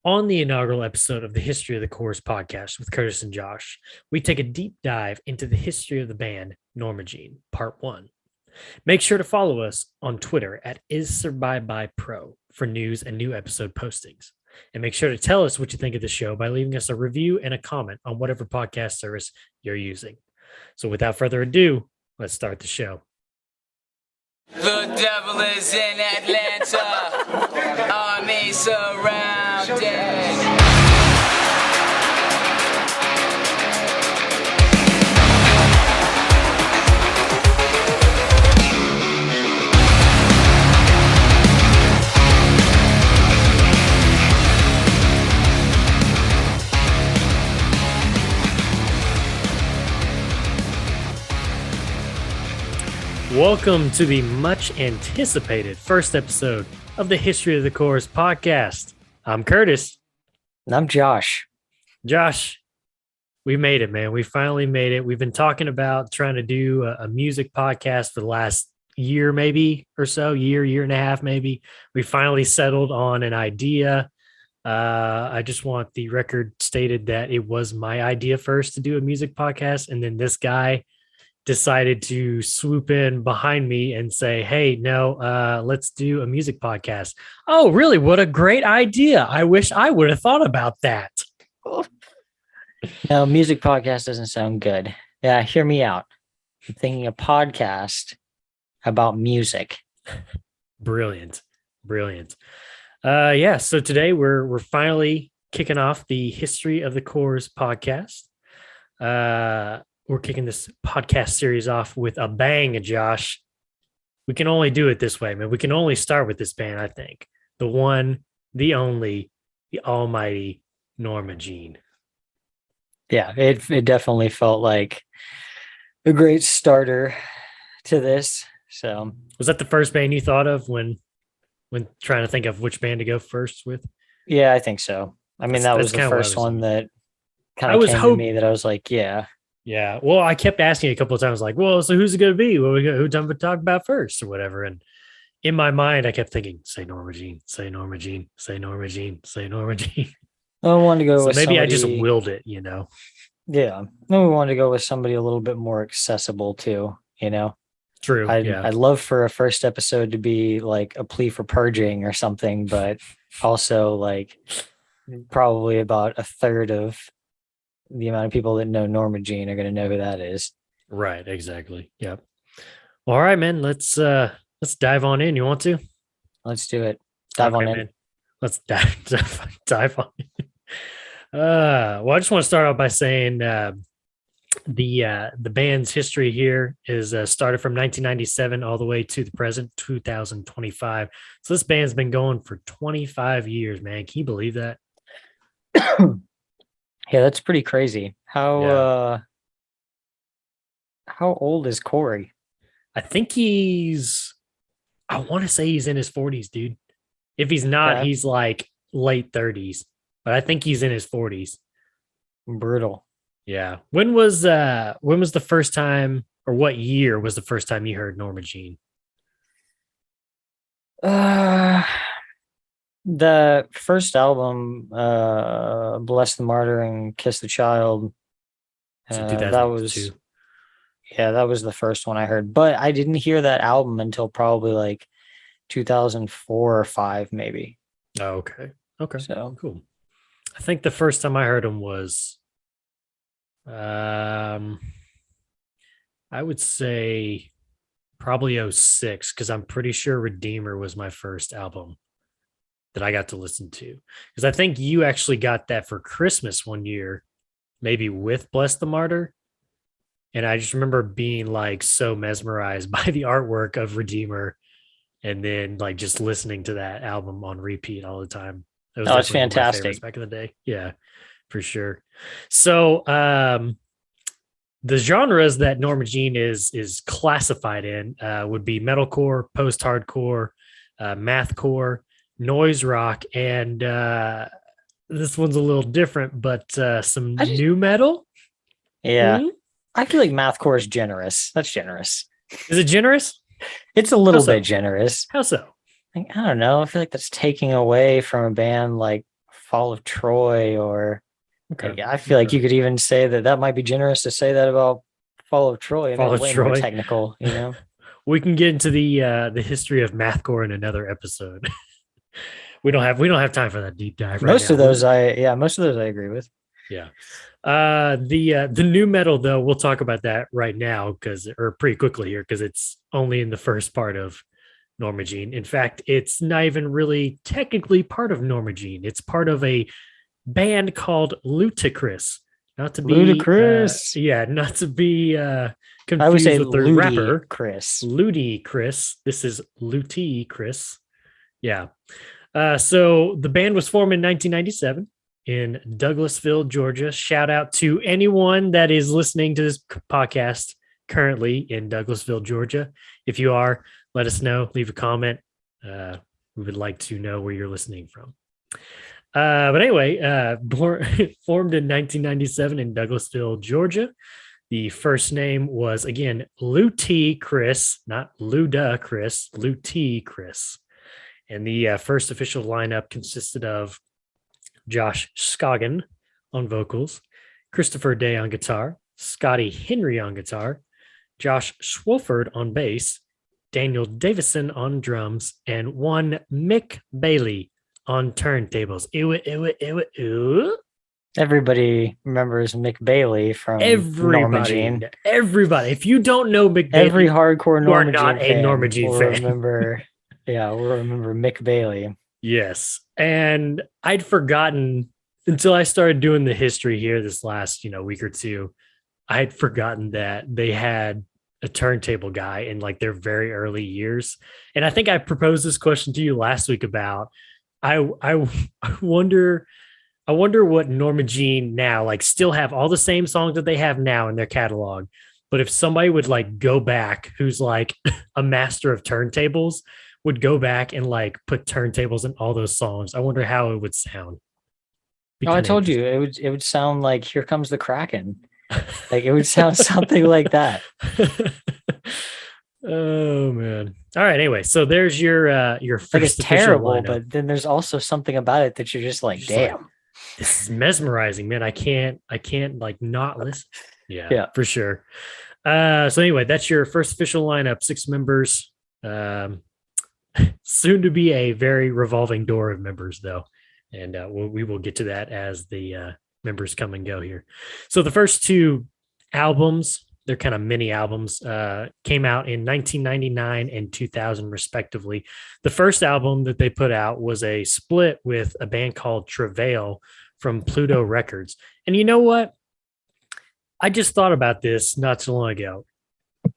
On the inaugural episode of the History of the Chorus podcast with Curtis and Josh, we take a deep dive into the history of the band Norma Jean, Part 1. Make sure to follow us on Twitter at IsSurviveByPro for news and new episode postings. And make sure to tell us what you think of the show by leaving us a review and a comment on whatever podcast service you're using. So without further ado, let's start the show. The devil is in Atlanta, army surrounded. Welcome to the much anticipated first episode of the History of the Chorus podcast. I'm Curtis. And I'm Josh. Josh, we made it, man. We finally made it. We've been talking about trying to do a music podcast for the last year, maybe or so, year and a half, maybe. We finally settled on an idea. I just want the record stated that it was my idea first to do a music podcast. And then this guy decided to swoop in behind me and say, hey, no, let's do a music podcast. Oh, really? What a great idea. I wish I would have thought about that. No, music podcast doesn't sound good. Yeah, hear me out. I'm thinking a podcast about music. Brilliant. Yeah, so today we're finally kicking off the History of the Chorus podcast. We're kicking this podcast series off with a bang, Josh. We can only do it this way, man. We can only start with this band, I think. The one, the only, the almighty Norma Jean. Yeah, it definitely felt like a great starter to this. So, was that the first band you thought of when trying to think of which band to go first with? Yeah, I think so. I mean, that was the first one that kind of came to me that I was like, yeah. Yeah. Well, I kept asking a couple of times, like, well, so who's it going to be? Well, who time to talk about first or whatever. And in my mind, I kept thinking, say Norma Jean, say Norma Jean, say Norma Jean, say Norma Jean. I wanted to go with maybe somebody, I just willed it, you know? Yeah. No, we wanted to go with somebody a little bit more accessible too, you know? True. I'd love for a first episode to be like a plea for purging or something, but also like probably about a third of the amount of people that know Norma Jean are going to know who that is. Right. Exactly. Yep. All right, man. Let's dive on in. You want to? Let's do it. Dive on in. Man. Let's dive on in. Well, I just want to start off by saying the band's history here is started from 1997 all the way to the present 2025. So this band's been going for 25 years, man. Can you believe that? Yeah, that's pretty crazy. How old is Corey? I think I want to say he's in his 40s, dude. If he's not, he's like late 30s, but I think he's in his 40s. Brutal. Yeah. When was the first time, or what year was the first time you heard Norma Jean? The first album, Bless the Martyr and Kiss the Child, that was the first one I heard. But I didn't hear that album until probably like 2004 or 5, maybe. Oh, okay. So cool. I think the first time I heard him was, I would say probably 2006, because I'm pretty sure Redeemer was my first album that I got to listen to, because I think you actually got that for Christmas one year, maybe with Bless the Martyr. And I just remember being like so mesmerized by the artwork of Redeemer, and then like just listening to that album on repeat all the time. It was it's fantastic back in the day. Yeah, for sure. So the genres that Norma Jean is classified in would be metalcore, post-hardcore, mathcore, noise rock, and this one's a little different, but some new metal. Yeah. Mm-hmm. I feel like mathcore is generous. That's generous. Is it generous? It's a little bit generous. How so? I don't know. I feel like that's taking away from a band like Fall of Troy, or Okay. I feel like you could even say that might be generous to say that about Fall of Troy, and Fall it's of way more Troy. technical, you know. We can get into the history of mathcore in another episode. we don't have time for that deep dive right Most now. of those I agree with. Yeah. The new metal though, we'll talk about that right now or pretty quickly here, because it's only in the first part of Norma Jean. In fact, it's not even really technically part of Norma Jean. It's part of a band called Ludacris. Not to be Ludacris. not to be I would say confused with the rapper Chris. Ludacris. This is Ludacris. Yeah. So the band was formed in 1997 in Douglasville, Georgia. Shout out to anyone that is listening to this podcast currently in Douglasville, Georgia. If you are, let us know. Leave a comment. We would like to know where you're listening from. But anyway, formed in 1997 in Douglasville, Georgia. The first name was, again, Ludacris, not Ludacris, Ludacris. And the first official lineup consisted of Josh Scoggin on vocals, Christopher Day on guitar, Scotty Henry on guitar, Josh Swofford on bass, Daniel Davison on drums, and one Mick Bailey on turntables. Everybody remembers Mick Bailey from Norma Jean. Everybody. If you don't know Mick Bailey, every hardcore Norma Jean not a Norma Jean will fan. Remember, we'll remember Mick Bailey. Yes, and I'd forgotten until I started doing the history here this last week or two. I had forgotten that they had a turntable guy in like their very early years, and I think I proposed this question to you last week about. I wonder what Norma Jean now, like, still have all the same songs that they have now in their catalog. But if somebody would like go back, who's like a master of turntables, would go back and like put turntables in all those songs, I wonder how it would sound. I told you it would sound like "Here Comes the Kraken." Like it would sound something like that. Oh man! All right. Anyway, so there's your first. Like it's terrible, but then there's also something about it that you're just like, damn, like, this is mesmerizing, man. I can't like not listen. Yeah, for sure. So anyway, that's your first official lineup, 6 members. Soon to be a very revolving door of members, though, and we will get to that as the members come and go here. So the first 2 albums, they're kind of mini albums, came out in 1999 and 2000 respectively. The first album that they put out was a split with a band called Travail from Pluto Records. And you know what? I just thought about this not too long ago.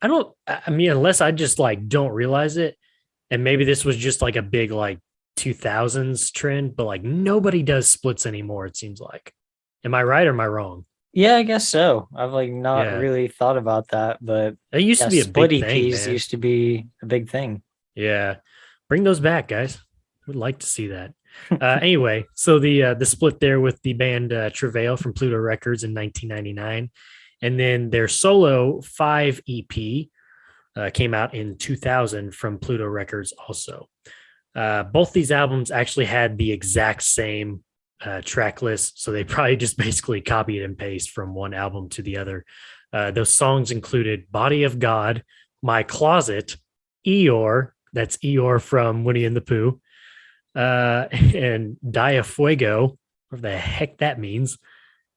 I mean, unless I just like don't realize it, and maybe this was just like a big like 2000s trend, but like nobody does splits anymore, it seems like. Am I right or am I wrong? Yeah, I guess so. I've like not really thought about that, but it used to be a split big EPs thing, used to be a big thing. Yeah, bring those back, guys. Would like to see that. Anyway, so the split there with the band Travail from Pluto Records in 1999, and then their solo 5 EP came out in 2000 from Pluto Records also. Both these albums actually had the exact same track list, so they probably just basically copied and paste from one album to the other. Those songs included Body of God, My Closet, Eeyore, that's Eeyore from Winnie and the Pooh, and Dia Fuego, whatever the heck that means,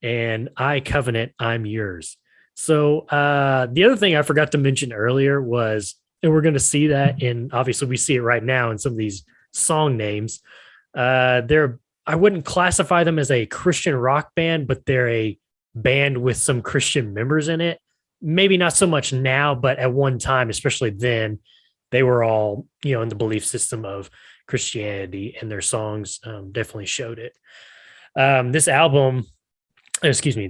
and I Covenant, I'm Yours. So the other thing I forgot to mention earlier was, and we're going to see that in, obviously we see it right now in some of these song names, I wouldn't classify them as a Christian rock band, but they're a band with some Christian members in it. Maybe not so much now, but at one time, especially then, they were all, in the belief system of Christianity, and their songs definitely showed it.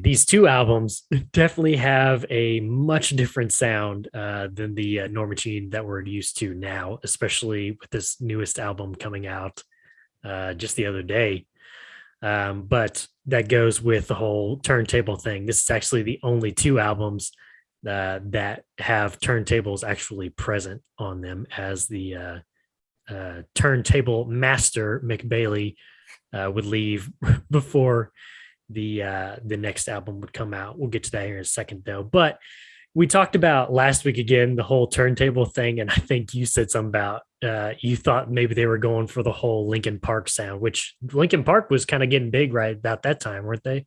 These 2 albums definitely have a much different sound than the Norma Jean that we're used to now, especially with this newest album coming out just the other day. But that goes with the whole turntable thing. This is actually the only 2 albums that have turntables actually present on them, as the turntable master Mick Bailey would leave before the next album would come out. We'll get to that here in a second, though. But we talked about last week again the whole turntable thing, and I think you said something about you thought maybe they were going for the whole Linkin Park sound, which Linkin Park was kind of getting big right about that time, weren't they?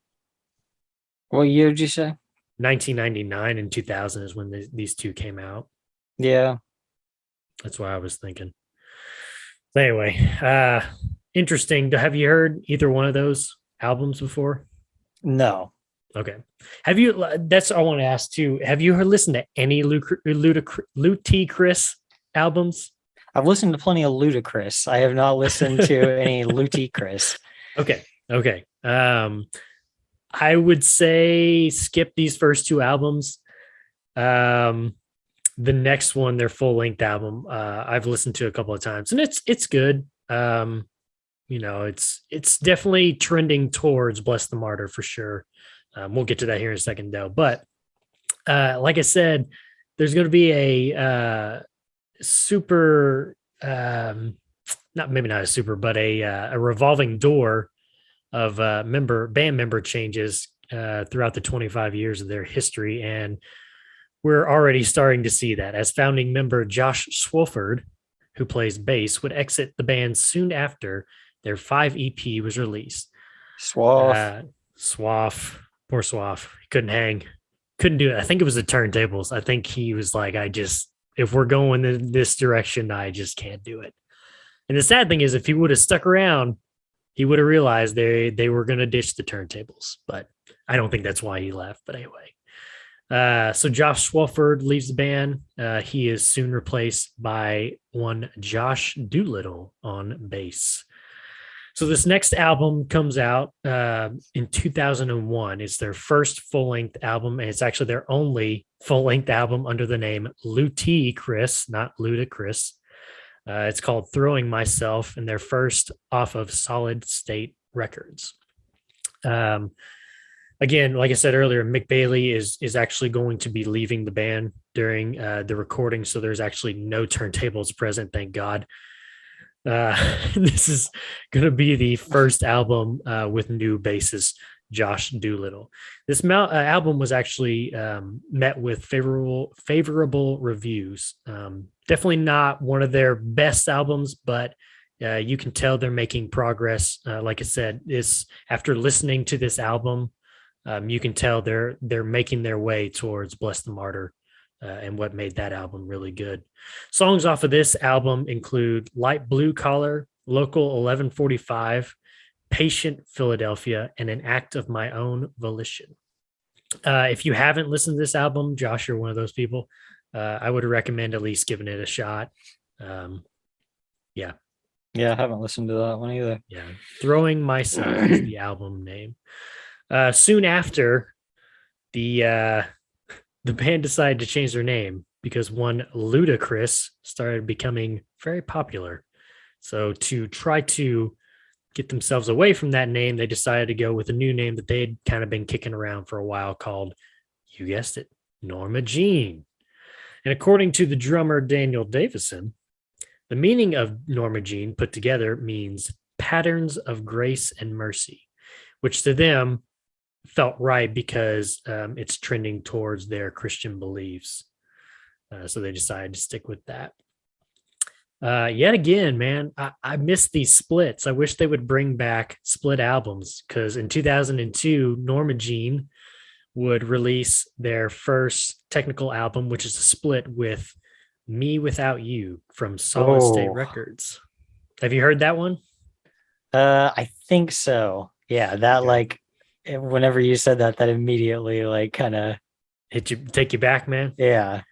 What year did you say? 1999 and 2000 is when these two came out. Yeah, that's what I was thinking. But anyway, interesting. Have you heard either one of those albums before? No. Okay. Have you? That's I want to ask too. Have you listened to any Ludacris albums? I've listened to plenty of Ludacris. I have not listened to any Ludacris. Okay. I would say skip these first two albums. The next one, their full length album, I've listened to a couple of times, and it's good. It's definitely trending towards Bless the Martyr for sure. We'll get to that here in a second, though. But like I said, there's going to be a super, not a super, but a revolving door of band member changes throughout the 25 years of their history, and we're already starting to see that as founding member Josh Swofford, who plays bass, would exit the band soon after their 5 EP was released. Swaff. Poor Swaff. He couldn't do it. I think it was the turntables. I think he was like, if we're going in this direction, I just can't do it. And the sad thing is, if he would have stuck around, he would have realized they were going to ditch the turntables. But I don't think that's why he left. But anyway. So Josh Swofford leaves the band. He is soon replaced by one Josh Doolittle on bass. So this next album comes out in 2001. It's their first full-length album, and it's actually their only full-length album under the name Ludacris, not Ludacris. It's called Throwing Myself, and they're first off of Solid State Records. Again, like I said earlier, Mick Bailey is actually going to be leaving the band during the recording, so there's actually no turntables present, thank God. This is going to be the first album with new bassist Josh Doolittle. This album was actually met with favorable reviews. Definitely not one of their best albums, but you can tell they're making progress. Like I said, after listening to this album, you can tell they're making their way towards Bless the Martyr. And what made that album really good. Songs off of this album include Light Blue Collar, Local 1145, Patient Philadelphia, and An Act of My Own Volition. If you haven't listened to this album, Josh, you're one of those people, I would recommend at least giving it a shot. Yeah, I haven't listened to that one either. Yeah, Throwing Myself is the album name. Soon after, the band decided to change their name because one Ludacris started becoming very popular. So to try to get themselves away from that name, they decided to go with a new name that they'd kind of been kicking around for a while called, you guessed it, Norma Jean. And according to the drummer Daniel Davison, the meaning of Norma Jean put together means patterns of grace and mercy, which to them felt right because it's trending towards their Christian beliefs. So they decided to stick with that. Yet again, man, I miss these splits. I wish they would bring back split albums because in 2002, Norma Jean would release their first technical album, which is a split with Me Without You from Solid State Records. Have you heard that one? I think so. Yeah, that whenever you said that immediately kind of take you back, man. Yeah.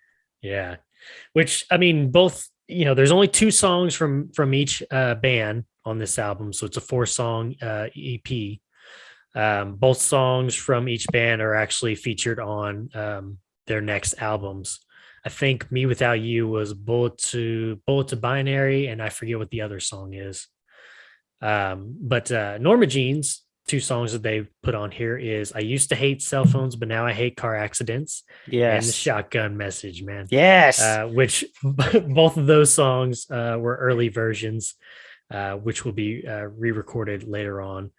Which I mean, both. There's only 2 songs from each band on this album, so it's a 4-song EP. Both songs from each band are actually featured on their next albums. I think Me Without You was Bullet to Binary, and I forget what the other song is. But Norma Jean's 2 songs that they put on here is I Used to Hate Cell Phones, but Now I Hate Car Accidents. Yes. And The Shotgun Message, man. Yes. Which both of those songs were early versions. which will be re-recorded later on.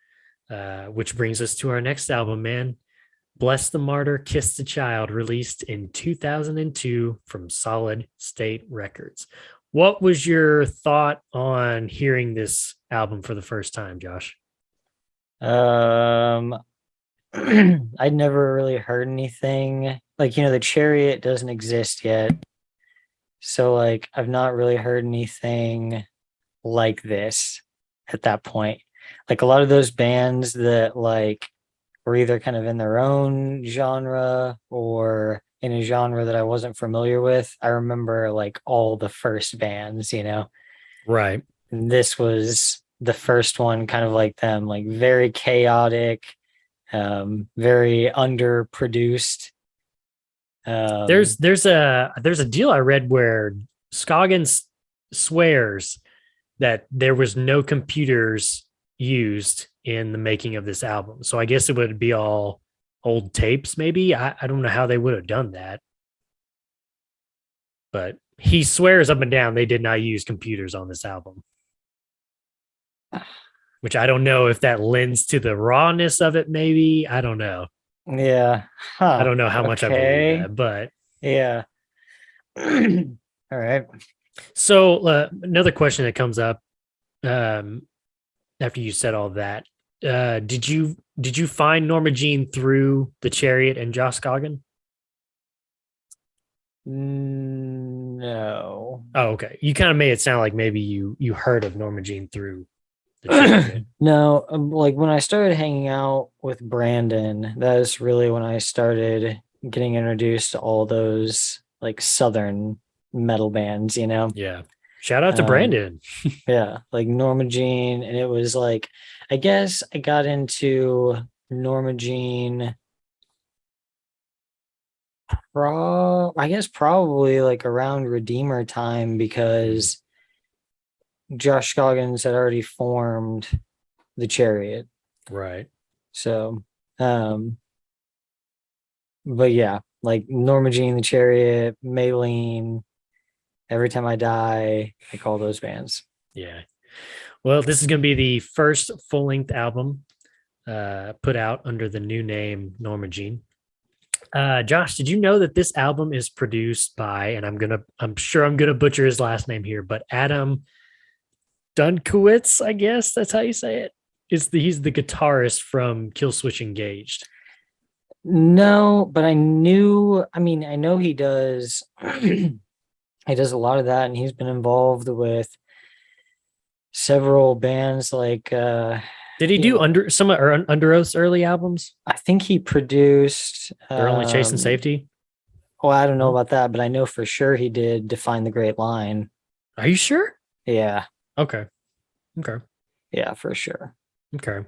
Which brings us to our next album, man. Bless the Martyr, Kiss the Child, released in 2002 from Solid State Records. What was your thought on hearing this album for the first time, Josh? I'd never really heard anything like, the Chariot doesn't exist yet. So like I've not really heard anything like this at that point. Like a lot of those bands that like were either kind of in their own genre or in a genre that I wasn't familiar with. I remember like all the first bands, Right. And this was the first one kind of like them, like very chaotic, very underproduced. There's a deal I read where Scoggins swears that there was no computers used in the making of this album. So I guess it would be all old tapes, maybe. I don't know how they would have done that. But he swears up and down they did not use computers on this album. Which I don't know if that lends to the rawness of it, maybe. I don't know. Yeah. Huh. I don't know how much I believe that, but yeah. All right. So another question that comes up after you said all that, did you find Norma Jean through the Chariot and Josh Scoggin? No. Oh, okay. You kind of made it sound like maybe you heard of Norma Jean through the Chariot. No, like when I started hanging out with Brandon, that is really when I started getting introduced to all those like Southern metal bands, Yeah. Shout out to Brandon. Yeah, like Norma Jean. And it was like, I guess I got into Norma Jean probably like around Redeemer time because Josh Scoggins had already formed the Chariot. Right. So, but yeah, like Norma Jean, the Chariot, Maylene, Every Time I Die, like all those bands. Yeah. Well, this is going to be the first full-length album put out under the new name Norma Jean. Josh, did you know that this album is produced by, and I'm sure I'm gonna butcher his last name here, but Adam Dunkowitz, I guess that's how you say it. He's the guitarist from Killswitch Engaged. No, but I know he does he does a lot of that, and he's been involved with several bands like did he do Under Oath's early albums? I think he produced They're Only Chasing Safety. Well, I don't know about that, but I know for sure he did Define the Great Line. Are you sure? Yeah. Okay. Yeah, for sure. Okay.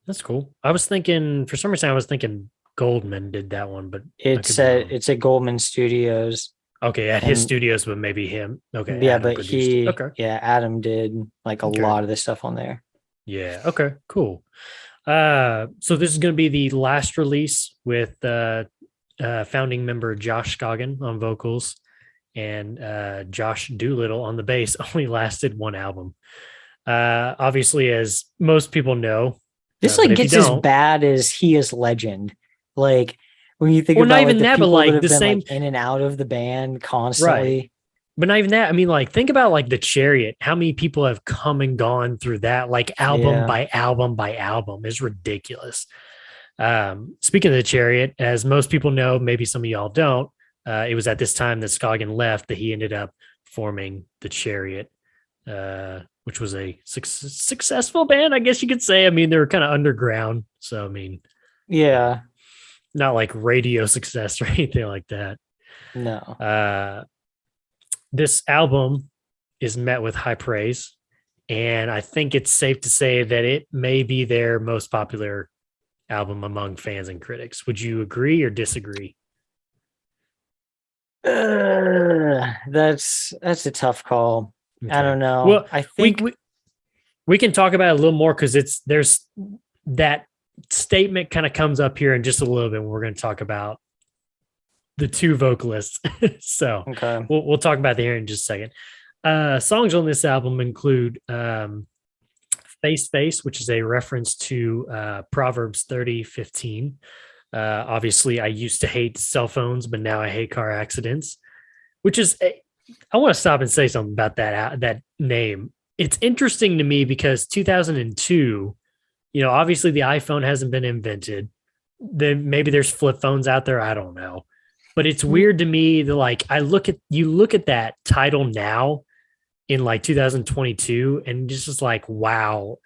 That's cool. I was thinking, for some reason, I was thinking Goldman did that one, but it's at Goldman Studios. Okay, at his studios, but maybe him. Okay. Yeah, Adam but Adam did like a lot of this stuff on there. Yeah. Okay, cool. So this is going to be the last release with founding member Josh Scoggin on vocals and Josh Doolittle on the bass. Only lasted one album. Obviously, as most people know, this like gets as bad as He Is Legend. Like when you think about not even that, but like the same like, in and out of the band constantly. Right. But not even that. I mean, like, think about like the Chariot. How many people have come and gone through that, like album by album by album? It's ridiculous. Speaking of the Chariot, as most people know, maybe some of y'all don't, it was at this time that Scoggin left that he ended up forming the Chariot, which was a successful band, I guess you could say. I mean, they were kind of underground. So, I mean, yeah, not like radio success or anything like that. No. This album is met with high praise, and I think it's safe to say that it may be their most popular album among fans and critics. Would you agree or disagree? That's a tough call. Okay. I don't know. Well, I think we can talk about it a little more because there's that statement kind of comes up here in just a little bit when we're going to talk about the two vocalists. So okay. We'll talk about that here in just a second. Songs on this album include Face, which is a reference to Proverbs 30:15. Obviously, I used to hate cell phones, but now I hate car accidents, which is, I want to stop and say something about that name. It's interesting to me because 2002, obviously the iPhone hasn't been invented. Then maybe there's flip phones out there. I don't know. But it's weird to me that like you look at that title now in like 2022 and just like, wow,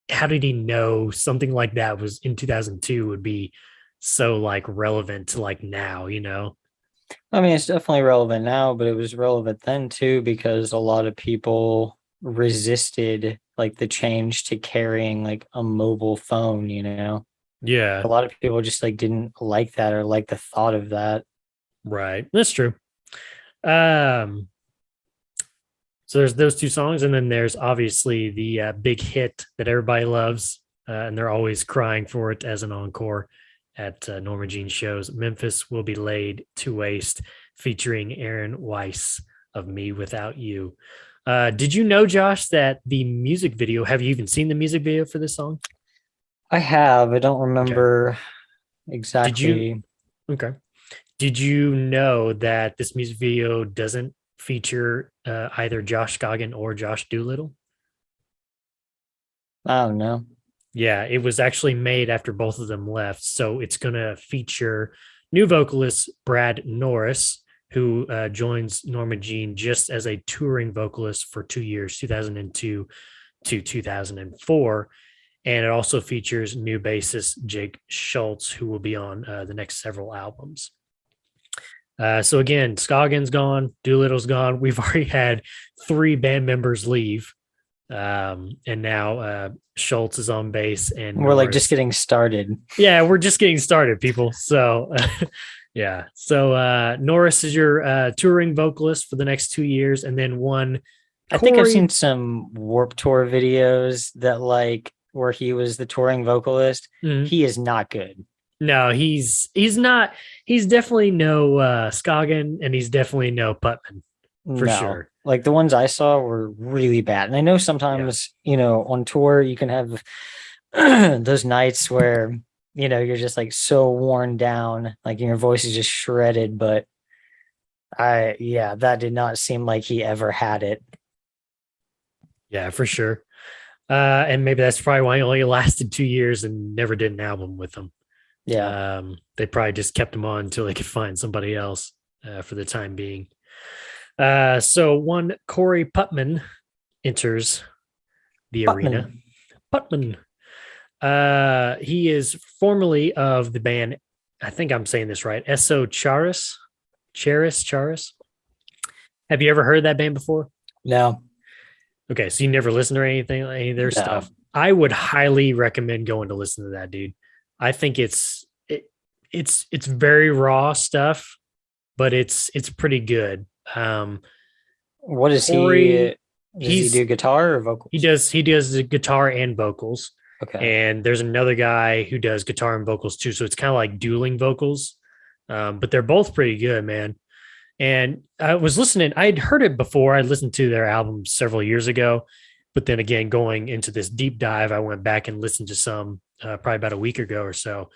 how did he know something like that was in 2002 would be so like relevant to like now, I mean, it's definitely relevant now, but it was relevant then too, because a lot of people resisted like the change to carrying like a mobile phone, Yeah. A lot of people just like didn't like that or like the thought of that. Right. That's true. So there's those two songs, and then there's obviously the big hit that everybody loves, and they're always crying for it as an encore at Norma Jean shows. Memphis Will Be Laid to Waste, featuring Aaron Weiss of Me Without You. Did you know, Josh, that the music video, have you even seen the music video for this song? I have. I don't remember exactly. Did you know that this music video doesn't feature either Josh Scoggin or Josh Doolittle? I don't know. Yeah, it was actually made after both of them left. So it's going to feature new vocalist Brad Norris, who joins Norma Jean just as a touring vocalist for 2 years, 2002 to 2004. And it also features new bassist Jake Schultz, who will be on the next several albums. So again, Scoggin's gone, Doolittle's gone. We've already had 3 band members leave. And now Schultz is on bass, and we're like just getting started. Yeah, we're just getting started, people. So yeah. So Norris is your touring vocalist for the next 2 years, and then one. I think I've seen some Warped Tour videos that like where he was the touring vocalist. Mm-hmm. He is not good. No, he's not. He's definitely no Scoggin, and he's definitely no Putman for sure. Like the ones I saw were really bad. And I know sometimes, on tour you can have those nights where, you're just like so worn down, like your voice is just shredded, but that did not seem like he ever had it. Yeah, for sure. And maybe that's probably why he only lasted 2 years and never did an album with them. Yeah. They probably just kept him on until they could find somebody else for the time being. So one Corey Putman enters the arena. Putman. He is formerly of the band, I think I'm saying this right, S.O. Charis. Have you ever heard that band before? No. Okay, so you never listened to anything, any of their stuff. I would highly recommend going to listen to that, dude. I think it's very raw stuff, but it's pretty good. What is Corey, he do guitar or vocals? He does the guitar and vocals. Okay. And there's another guy who does guitar and vocals too. So it's kind of like dueling vocals. But they're both pretty good, man. And I was listening, I'd heard it before. I listened to their album several years ago, but then again, going into this deep dive, I went back and listened to some probably about a week ago or so.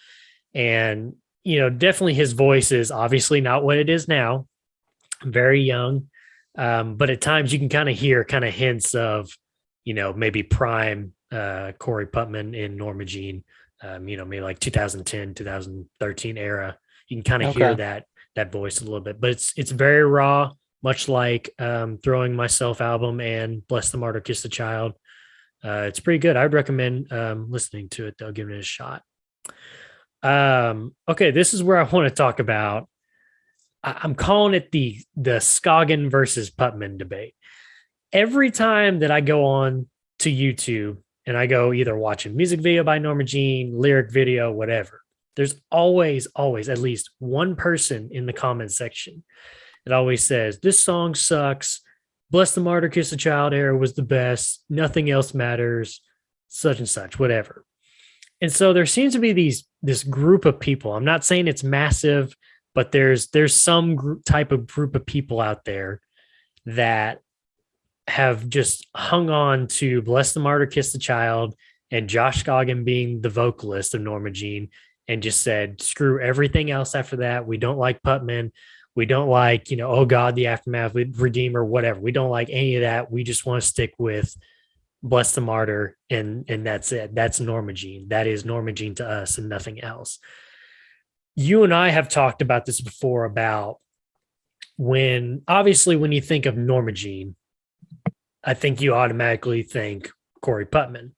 And, definitely his voice is obviously not what it is now. Very young. But at times you can kind of hear hints of, maybe prime Corey Putman in Norma Jean, maybe like 2010, 2013 era. You can kind of hear that voice a little bit, but it's very raw, much like Throwing Myself album and Bless the Martyr, Kiss the Child. It's pretty good. I'd recommend listening to it, though, giving it a shot. Okay, this is where I want to talk about. I'm calling it the Scoggin versus Putman debate. Every time that I go on to YouTube and I go either watch a music video by Norma Jean, lyric video, whatever, there's always at least one person in the comment section that always says, this song sucks. Bless the Martyr, Kiss the Child era was the best. Nothing else matters. Such and such, whatever. And so there seems to be this group of people. I'm not saying it's massive, but there's some type of group of people out there that have just hung on to Bless the Martyr, Kiss the Child, and Josh Scoggin being the vocalist of Norma Jean, and just said, screw everything else after that. We don't like Putman. We don't like, Oh God, the Aftermath, Redeemer, whatever. We don't like any of that. We just want to stick with Bless the Martyr, and that's it. That's Norma Jean. That is Norma Jean to us and nothing else. You and I have talked about this before about obviously when you think of Norma Jean, I think you automatically think Corey Putman.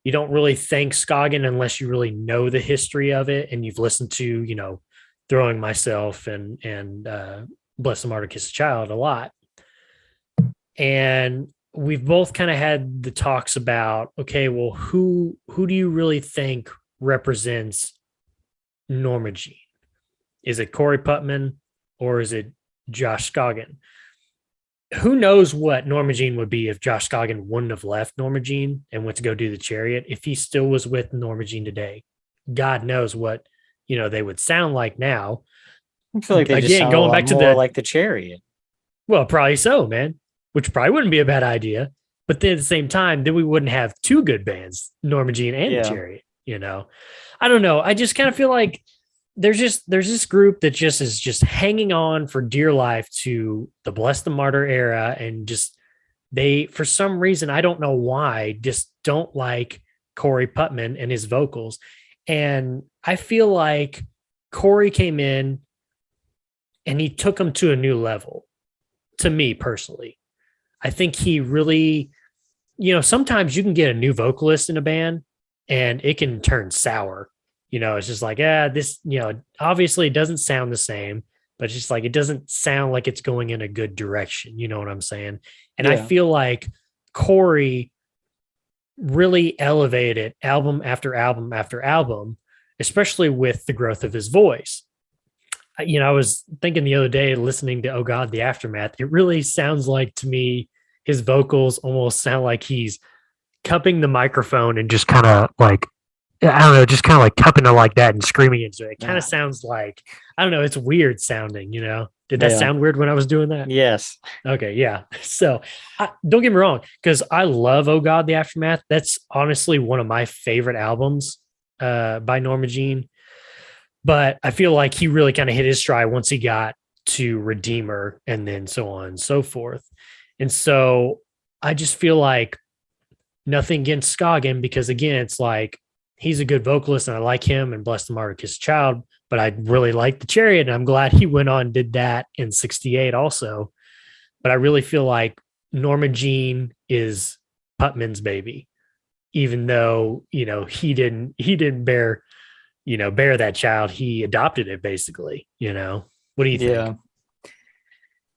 You don't really think Scoggin unless you really know the history of it and you've listened to, Throwing Myself and Bless the Martyr, Kiss the Child a lot. And we've both kind of had the talks about, okay, well, who do you really think represents Norma Jean? Is it Corey Putman or is it Josh Scoggin? Who knows what Norma Jean would be if Josh Scoggin wouldn't have left Norma Jean and went to go do the Chariot? If he still was with Norma Jean today, God knows what they would sound like now. I feel like they just sound going back to like the Chariot. Well, probably so, man. Which probably wouldn't be a bad idea. But then at the same time, then we wouldn't have two good bands, Norma Jean and the Chariot. I don't know. I just kind of feel like there's this group that just is just hanging on for dear life to the Bless the Martyr era, and just they, for some reason, I don't know why, just don't like Corey Putman and his vocals. And I feel like Corey came in and he took them to a new level. To me personally, I think he really, sometimes you can get a new vocalist in a band and it can turn sour. It's just like, this, obviously it doesn't sound the same, but it's just like, it doesn't sound like it's going in a good direction. You know what I'm saying? And I feel like Corey really elevated album after album after album, especially with the growth of his voice. I was thinking the other day, listening to Oh God, the Aftermath, it really sounds like, to me, his vocals almost sound like he's cupping the microphone and just kind of like, I don't know, just kind of like cupping it like that and screaming into it. It kind of sounds like, I don't know, it's weird sounding, Did that sound weird when I was doing that? Yes. Okay, yeah. So don't get me wrong, because I love Oh God, the Aftermath. That's honestly one of my favorite albums by Norma Jean. But I feel like he really kind of hit his stride once he got to Redeemer and then so on and so forth. And so I just feel like, nothing against Scoggin, because again, it's like, he's a good vocalist and I like him, and Bless the Martyr, Kiss the Child, but I really like the Chariot, and I'm glad he went on and did that in 68 also. But I really feel like Norma Jean is Putman's baby, even though, he didn't bear that child. He adopted it basically, What do you think?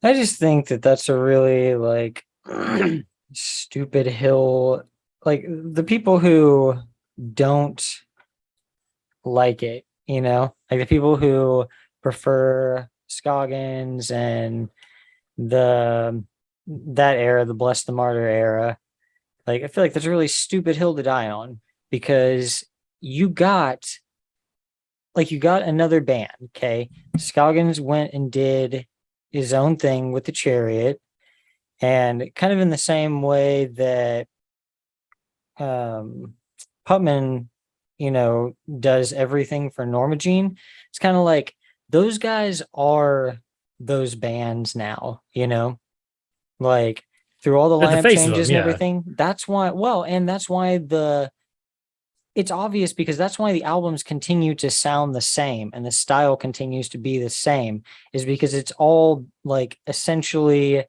I just think that that's a really like stupid hill. Like the people who don't like it, like the people who prefer Scoggins and that era, the Bless the Martyr era. Like, I feel like that's a really stupid hill to die on, because you got another band. Okay. Scoggins went and did his own thing with the Chariot, and kind of in the same way that Putman, does everything for Norma Jean. It's kind of like those guys are those bands now, like through all the lineup changes and everything. That's why, and that's why it's obvious, because that's why the albums continue to sound the same and the style continues to be the same, is because it's all like essentially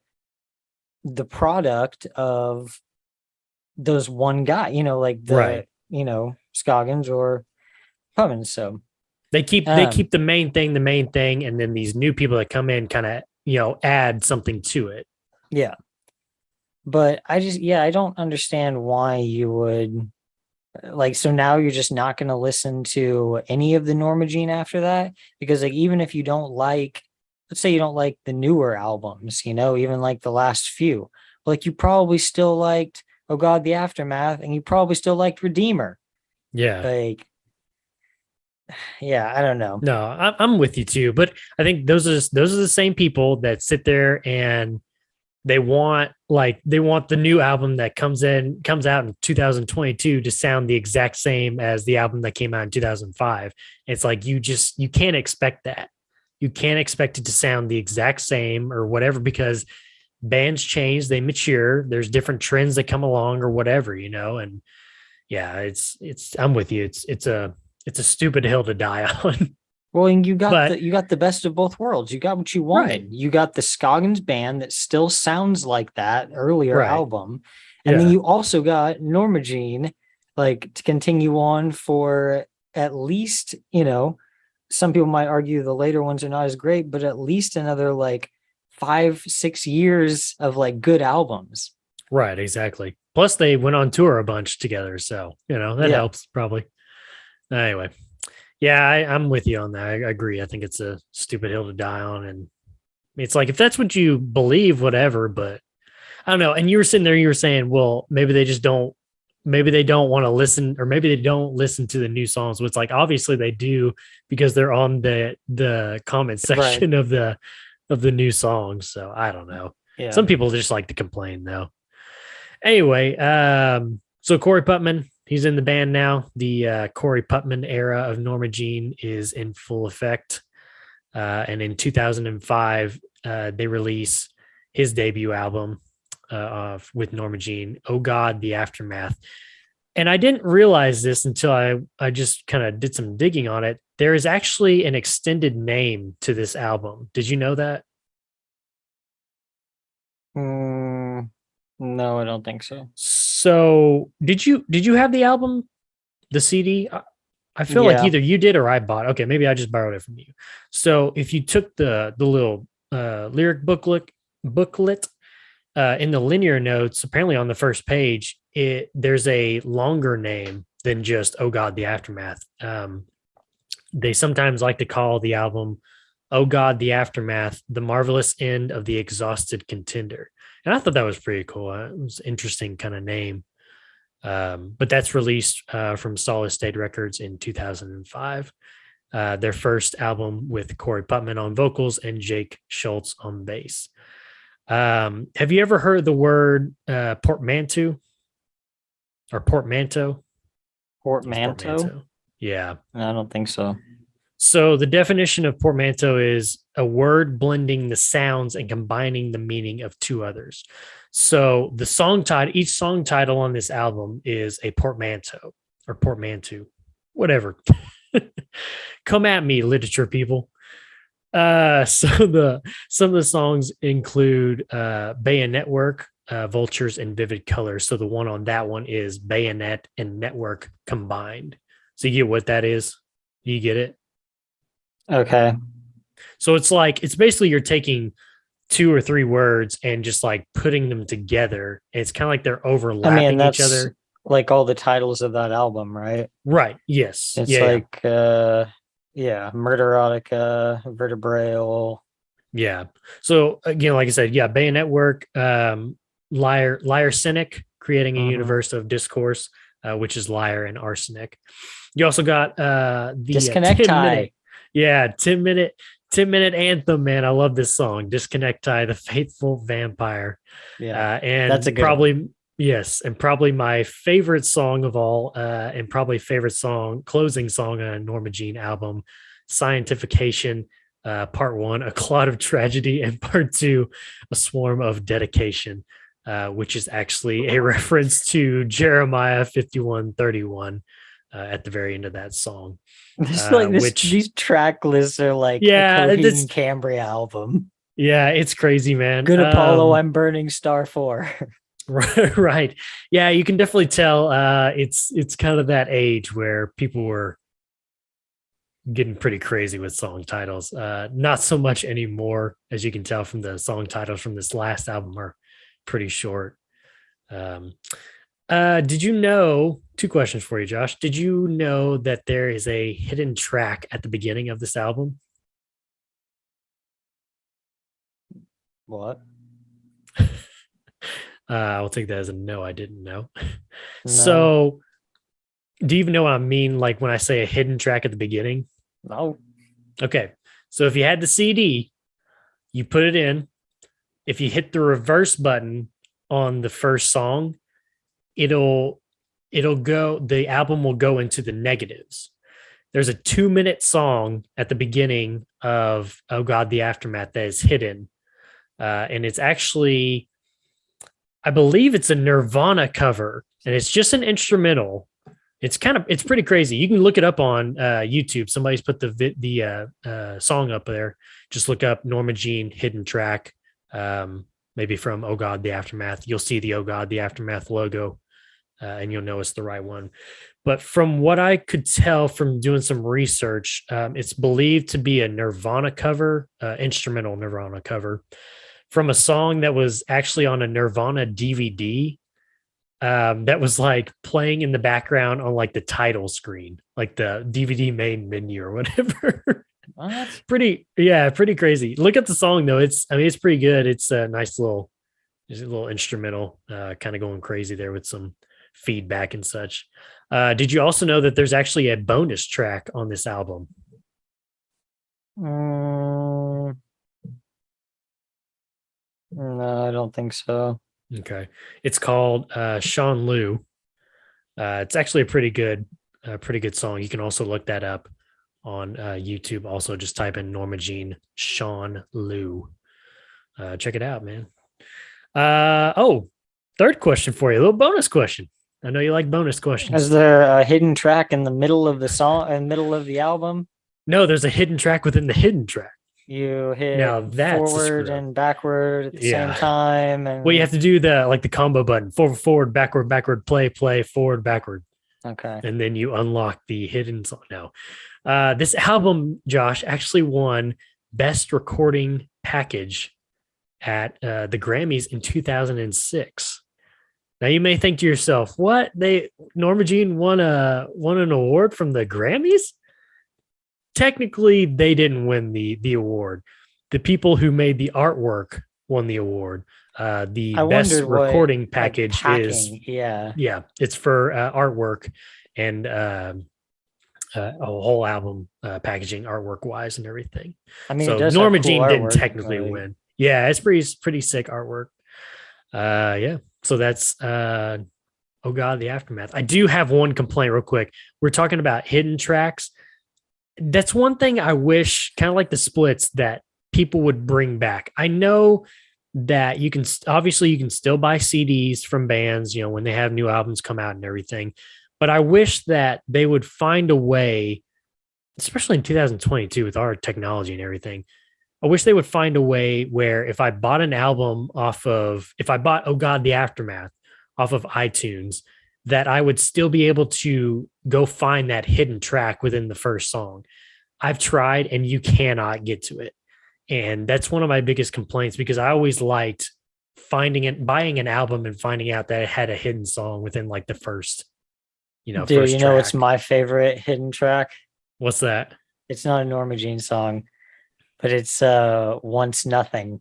the product of those one guy, like the, Scoggins or Putman. So they keep the main thing. And then these new people that come in kind of, add something to it. Yeah. But I don't understand why you would, like, so now you're just not going to listen to any of the Norma Jean after that? Because like, even if you don't like, let's say you don't like the newer albums, even like the last few, like you probably still liked Oh God, the Aftermath, and you probably still liked Redeemer. Yeah. Like, yeah, I don't know. No, I'm with you too, but I think those are the same people that sit there and they want the new album that comes out in 2022 to sound the exact same as the album that came out in 2005. It's like you can't expect that. You can't expect it to sound the exact same or whatever, because bands change, they mature, there's different trends that come along or whatever, and yeah, it's I'm with you. It's a stupid hill to die on. Well, and you got But you got the best of both worlds. You got what you wanted. right, You got the Scoggins band that still sounds like that earlier right, album. And then yeah, you also got Norma Jean, like to continue on for at least, some people might argue the later ones are not as great, but at least another like 5-6 years of like good albums. right, exactly. Plus, they went on tour a bunch together, so that Yeah. helps probably. Anyway, yeah, I'm with you on that. I agree. I think it's a stupid hill to die on, and it's like if that's what you believe, whatever. But I don't know. And you were sitting there, you were saying, well, maybe they just don't. Maybe they don't want to listen, or maybe they don't listen to the new songs. It's like obviously they do, because they're on the comment section Right. of the new songs. So I don't know. Yeah. Some people just like to complain though. Anyway, so Corey Putman, he's in the band now. The Corey Putman era of Norma Jean is in full effect. And in 2005, they release his debut album with Norma Jean, Oh God, the Aftermath. And I didn't realize this until I just kind of did some digging on it. There is actually an extended name to this album. Did you know that? No, I don't think so. So did you have the album, the CD? I feel like Yeah. either you did or I bought. Okay, maybe I just borrowed it from you. So if you took the little lyric booklet in the linear notes, apparently on the first page, there's a longer name than just "Oh God, the Aftermath." They sometimes like to call the album "Oh God, the Aftermath," the marvelous end of the exhausted contender, and I thought that was pretty cool. It was an interesting kind of name. But that's released from Solid State Records in 2005. Their first album with Corey Putman on vocals and Jake Schultz on bass. Have you ever heard the word portmanteau or portmanteau? Portmanteau? Yeah. I don't think so. So the definition of portmanteau is a word blending the sounds and combining the meaning of two others. So the each song title on this album is a portmanteau or portmanteau, whatever. Come at me, literature people. Some of the songs include Bayonet Work, Vultures, and Vivid Colors. So the one on that one is Bayonet and Network combined. So you get what that is? You get it? Okay. So it's basically you're taking 2 or 3 words and just like putting them together. It's kind of like they're overlapping each other. Like all the titles of that album, right? Right. Yes. It's yeah, like Murderotica, Vertebrae. yeah. So again, like I said, yeah, Bayonet Work, Liar Cynic, creating a universe of discourse, which is Liar and Arsenic. You also got the Disconnect Tie. 10-minute anthem, man. I love this song, Disconnect Tie, the Faithful Vampire. Yeah, and that's a good probably one. Yes, and probably my favorite song of all, and probably closing song on a Norma Jean album, Scientification, Part 1, A Clot of Tragedy, and Part 2, A Swarm of Dedication, which is actually a reference to Jeremiah 51:31 at the very end of that song. These track lists are like a Coheed Cambria album. Yeah, it's crazy, man. Good Apollo, I'm burning star 4. Right. Yeah, you can definitely tell it's kind of that age where people were getting pretty crazy with song titles. Not so much anymore, as you can tell from the song titles from this last album are pretty short. Did you know, 2 questions for you, Josh. Did you know that there is a hidden track at the beginning of this album? What? I'll take that as a no. I didn't know. No. So, do you even know what I mean? Like when I say a hidden track at the beginning? No. Okay. So if you had the CD, you put it in, if you hit the reverse button on the first song, it'll go, the album will go into the negatives. There's a 2-minute song at the beginning of Oh God, the Aftermath that is hidden. And it's actually, I believe it's a Nirvana cover, and it's just an instrumental. It's pretty crazy. You can look it up on YouTube. Somebody's put the song up there. Just look up Norma Jean hidden track, maybe from Oh God, the Aftermath. You'll see the Oh God, the Aftermath logo, and you'll know it's the right one. But from what I could tell from doing some research, it's believed to be a Nirvana cover, instrumental Nirvana cover, from a song that was actually on a Nirvana DVD, that was like playing in the background on like the title screen, like the DVD main menu or whatever. What? Pretty crazy. Look at the song though. It's pretty good. It's a nice little, there's a little instrumental, kind of going crazy there with some feedback and such. Did you also know that there's actually a bonus track on this album? No, I don't think so. Okay. It's called Sean Liu. It's actually a pretty good song. You can also look that up on YouTube. Also, just type in Norma Jean Sean Liu. Check it out, man. Third question for you. A little bonus question. I know you like bonus questions. Is there a hidden track in the middle of the song, in the middle of the album? No, there's a hidden track within the hidden track. You hit now that's forward and backward at the same time. And well, you have to do the combo button: forward, backward, play, forward, backward. Okay. And then you unlock the hidden song. Now, this album, Josh, actually won Best Recording Package at the Grammys in 2006. Now you may think to yourself, what? Norma Jean won an award from the Grammys? Technically, they didn't win the award. The people who made the artwork won the award. The best recording package is it's for artwork and a whole album packaging artwork wise and everything. I mean, so Norma Jean didn't technically win. Yeah, it's pretty sick artwork. So that's Oh God, the Aftermath. I do have one complaint real quick. We're talking about hidden tracks. That's one thing I wish, kind of like the splits, that people would bring back. I know that you can still buy CDs from bands, when they have new albums come out and everything. But I wish that they would find a way, especially in 2022 with our technology and everything. I wish they would find a way where if I bought Oh God, the Aftermath off of iTunes, that I would still be able to go find that hidden track within the first song. I've tried and you cannot get to it. And that's one of my biggest complaints, because I always liked buying an album and finding out that it had a hidden song within like the first, Dude, first track. It's my favorite hidden track. What's that? It's not a Norma Jean song, but it's Once Nothing.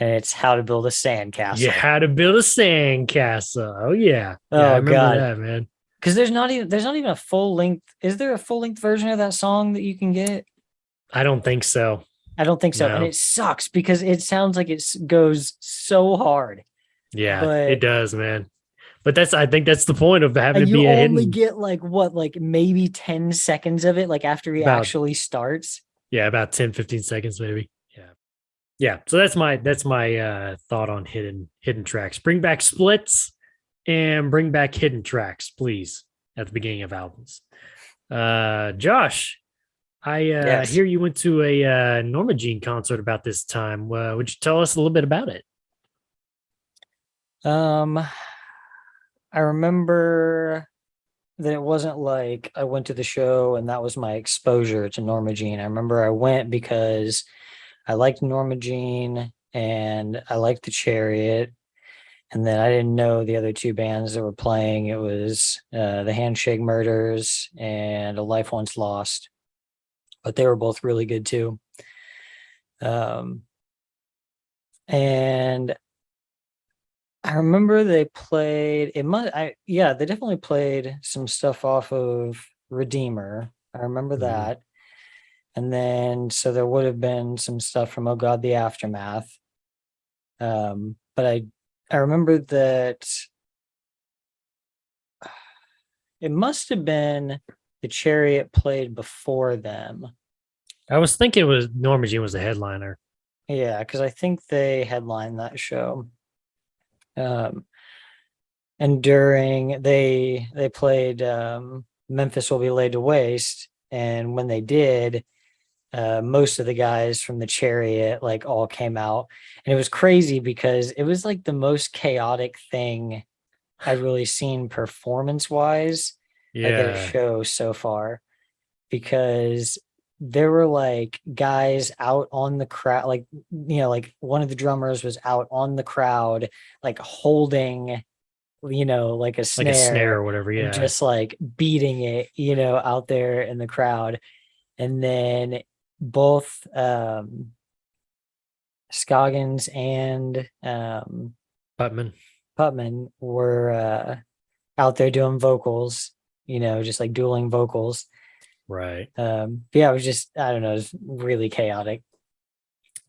And it's How to Build a Sandcastle. Yeah, How to Build a Sandcastle. Oh yeah. I remember that, man. Because there's not even a full length. Is there a full length version of that song that you can get? I don't think so. No. And it sucks because it sounds like it goes so hard. Yeah, it does, man. But I think that's the point of having to be a hidden. You only get maybe 10 seconds of it, after he actually starts. Yeah, about 10, 15 seconds maybe. Yeah. So that's my thought on hidden tracks. Bring back splits and bring back hidden tracks, please, at the beginning of albums. Josh, I hear you went to a Norma Jean concert about this time. Would you tell us a little bit about it? I remember that it wasn't like I went to the show and that was my exposure to Norma Jean. I remember I went because I liked Norma Jean and I liked The Chariot. And then I didn't know the other two bands that were playing. It was the Handshake Murders and A Life Once Lost. But they were both really good too. And I remember they played, they definitely played some stuff off of Redeemer. I remember that. And then, so there would have been some stuff from Oh God, the Aftermath. But I remember that it must have been the Chariot played before them. I was thinking it was Norma Jean was the headliner. Yeah, because I think they headlined that show. And during they played Memphis Will Be Laid to Waste, and when they did, most of the guys from the Chariot like all came out, and it was crazy because it was like the most chaotic thing I've really seen performance wise like at a Yeah. show so far, because there were like guys out on the crowd, like like one of the drummers was out on the crowd like holding like a Like a snare snare or whatever. and Yeah. just like beating it out there in the crowd. And then both Scoggins and Putman. Putman were out there doing vocals, just like dueling vocals. Right. Yeah, it was just, I don't know, it was really chaotic.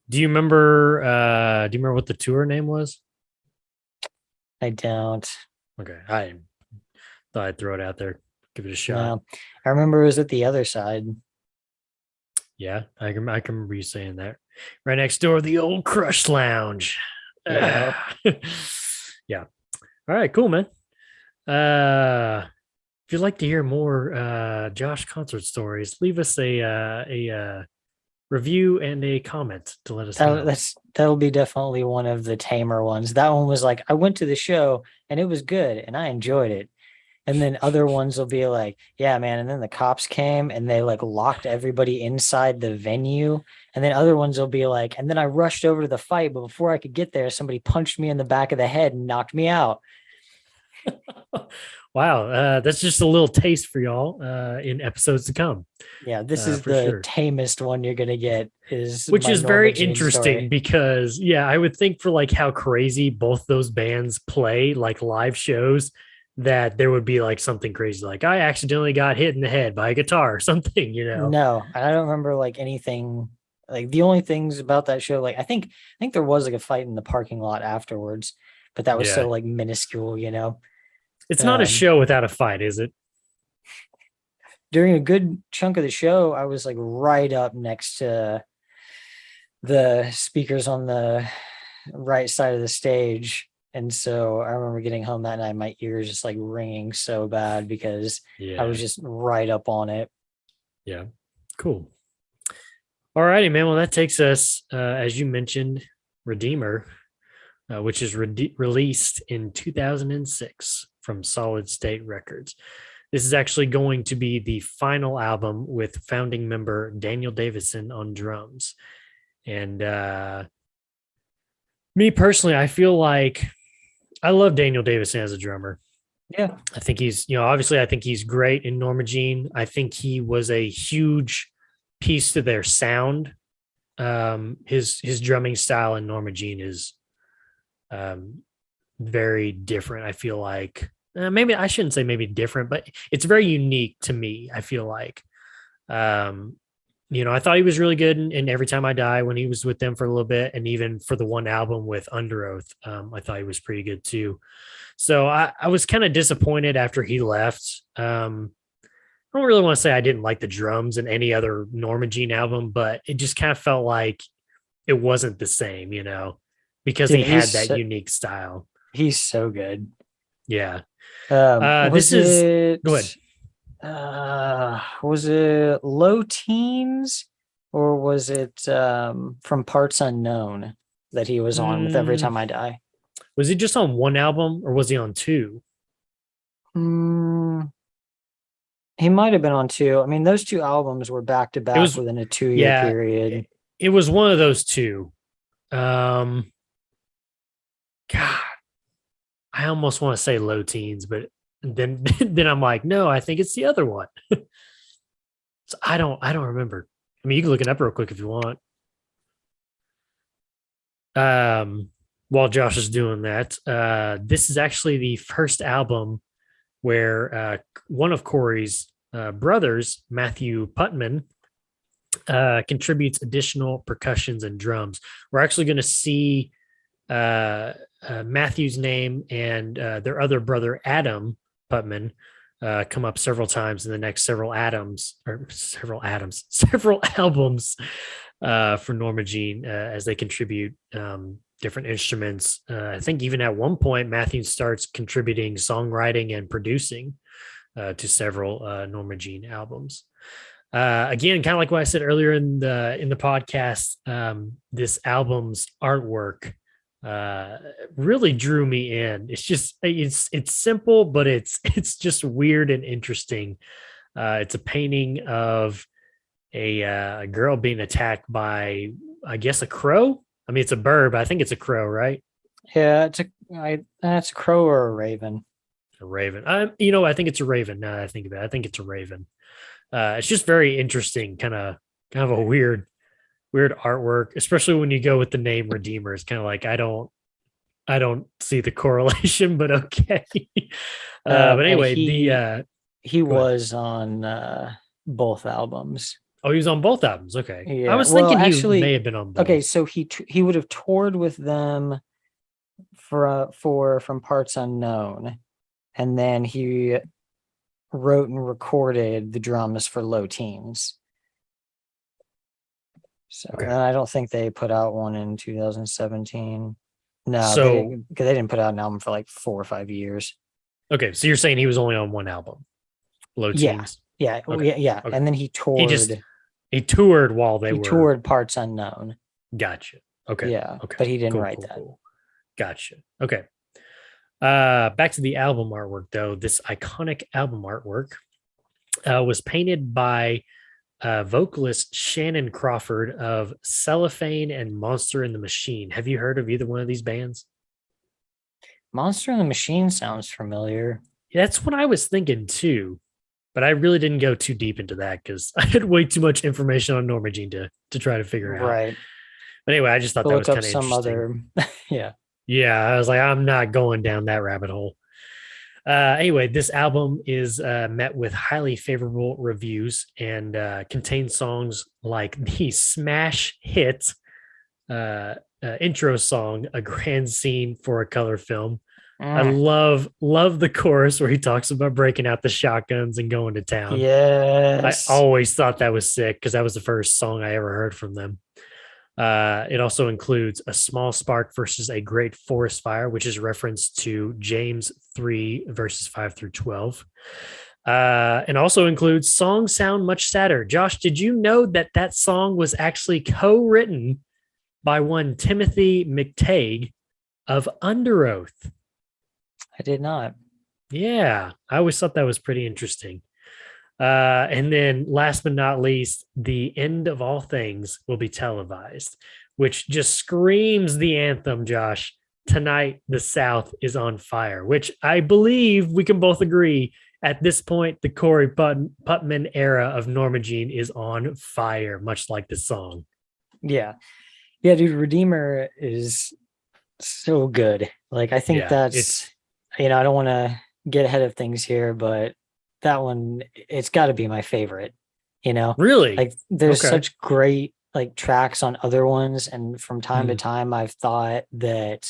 Do you remember what the tour name was? I don't. Okay. I thought I'd throw it out there. Give it a shot. No. I remember it was at the other side. Yeah, I can remember you saying that. Right next door, the old Crush Lounge. Yeah. Yeah. All right, cool, man. If you'd like to hear more Josh concert stories, leave us a review and a comment to let us know. That'll be definitely one of the tamer ones. That one was like, I went to the show and it was good and I enjoyed it. And then other ones will be like, yeah, man. And then the cops came and they like locked everybody inside the venue. And then other ones will be like, and then I rushed over to the fight, but before I could get there, somebody punched me in the back of the head and knocked me out. Wow, that's just a little taste for y'all in episodes to come. Yeah, this is the tamest one you're gonna get, which is very interesting story. Because I would think for like how crazy both those bands play like live shows, that there would be like something crazy, like I accidentally got hit in the head by a guitar or something, No, I don't remember like anything. Like the only things about that show, like I think there was like a fight in the parking lot afterwards, but that was so like minuscule, It's not a show without a fight, is it? During a good chunk of the show, I was like right up next to the speakers on the right side of the stage. And so I remember getting home that night, my ears just like ringing so bad because I was just right up on it. Yeah. Cool. All righty, man. Well, that takes us, as you mentioned, Redeemer, which is released in 2006 from Solid State Records. This is actually going to be the final album with founding member Daniel Davison on drums. And me personally, I feel like I love Daniel Davison as a drummer. Yeah. I think he's, obviously I think he's great in Norma Jean. I think he was a huge piece to their sound. His drumming style in Norma Jean is very different. I feel like maybe I shouldn't say maybe different, but it's very unique to me. I feel like, I thought he was really good in Every Time I Die when he was with them for a little bit. And even for the one album with Under Oath, I thought he was pretty good too. So I was kind of disappointed after he left. I don't really want to say I didn't like the drums in any other Norma Jean album, but it just kind of felt like it wasn't the same, because he had that unique style. He's so good. Yeah. Go ahead. Was it Low Teens or was it From Parts Unknown that he was on with Every Time I Die? Was he just on one album or was he on two? He might have been on two. I mean, those two albums were back to back within a 2-year period. It was one of those two. God, I almost want to say Low Teens, but then I'm like, no, I think it's the other one. So I don't remember. I mean, you can look it up real quick if you want. While Josh is doing that, this is actually the first album where one of Corey's brothers, Matthew Putman, contributes additional percussions and drums. We're actually going to see Matthew's name and their other brother Adam Putman come up several times in the next several several albums for Norma Jean as they contribute different instruments. I think even at one point Matthew starts contributing songwriting and producing to several Norma Jean albums. Again, kind of like what I said earlier in the podcast, this album's artwork really drew me in. It's simple, but it's just weird and interesting. It's a painting of a girl being attacked by, I guess, a crow. I mean, it's a bird, but I think it's a crow, right? Yeah, it's a crow or a raven. A raven. I think it's a raven. Now that I think about it, I think it's a raven. It's just very interesting, kind of a weird artwork, especially when you go with the name Redeemer. It's kind of like I don't see the correlation, but okay. But anyway, he was on both albums. Oh, he was on both albums. Okay, yeah. I was thinking he may have been on both. Okay, so he would have toured with them for From Parts Unknown, and then he wrote and recorded the drums for Low Teens. So okay. I don't think they put out one in 2017. No, so they didn't put out an album for like 4 or 5 years. Okay, so you're saying he was only on one album, Low Teens? Yeah, okay. Yeah. Okay. And then he toured. He toured while he toured Parts Unknown. Gotcha. Okay. Yeah. Okay. But he didn't write that. Cool. Gotcha. Okay. Back to the album artwork, though. This iconic album artwork was painted by vocalist Shannon Crawford of Cellophane and Monster and the Machine. Have you heard of either one of these bands? Monster and the Machine sounds familiar. Yeah, that's what I was thinking too, but I really didn't go too deep into that because I had way too much information on Norma Jean to try to figure out. Right. But anyway, I just thought that was kind of interesting. Other, yeah. Yeah, I was like, I'm not going down that rabbit hole. Anyway, this album is met with highly favorable reviews and contains songs like the smash hit intro song, A Grand Scene for a Color Film. I love the chorus where he talks about breaking out the shotguns and going to town. Yes. I always thought that was sick because that was the first song I ever heard from them. It also includes A Small Spark versus a Great Forest Fire, which is reference to James 3 verses 5 through 12. And also includes Songs Sound Much Sadder. Josh, did you know that song was actually co-written by one Timothy McTague of Under Oath? I did not. Yeah, I always thought that was pretty interesting. And then last but not least, The End of All Things will be televised, which just screams the anthem, Josh. Tonight, the South is on fire, which I believe we can both agree at this point, the Corey Putman era of Norma Jean is on fire, much like the song. Yeah. Yeah, dude, Redeemer is so good. Like, I think that's, I don't want to get ahead of things here, but that one, it's got to be my favorite, Really? Like, there's such great like tracks on other ones, and from time to time I've thought that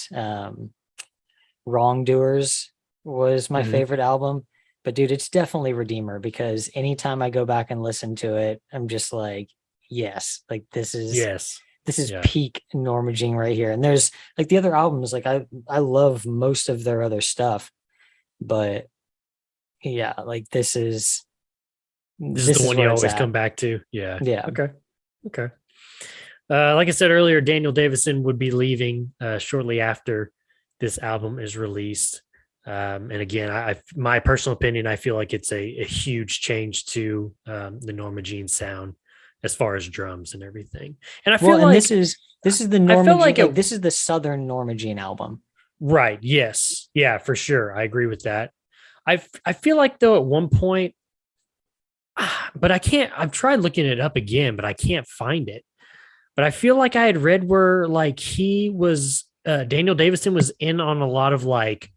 Wrongdoers was my favorite album, but dude, it's definitely Redeemer, because anytime I go back and listen to it, I'm just like, yes, like this is peak Norma Jean right here. And there's like the other albums, like I love most of their other stuff, but yeah, like this is the one you always come back to. Yeah. Okay. Like I said earlier, Daniel Davison would be leaving shortly after this album is released. And again, my personal opinion, I feel like it's a huge change to the Norma Jean sound as far as drums and everything. And I feel like this is the Norma Jean, like this is the Southern Norma Jean album. Right. Yes. Yeah, for sure. I agree with that. I feel like though at one point, but I've tried looking it up again, but I can't find it. But I feel like I had read where like he was, Daniel Davison was in on a lot of like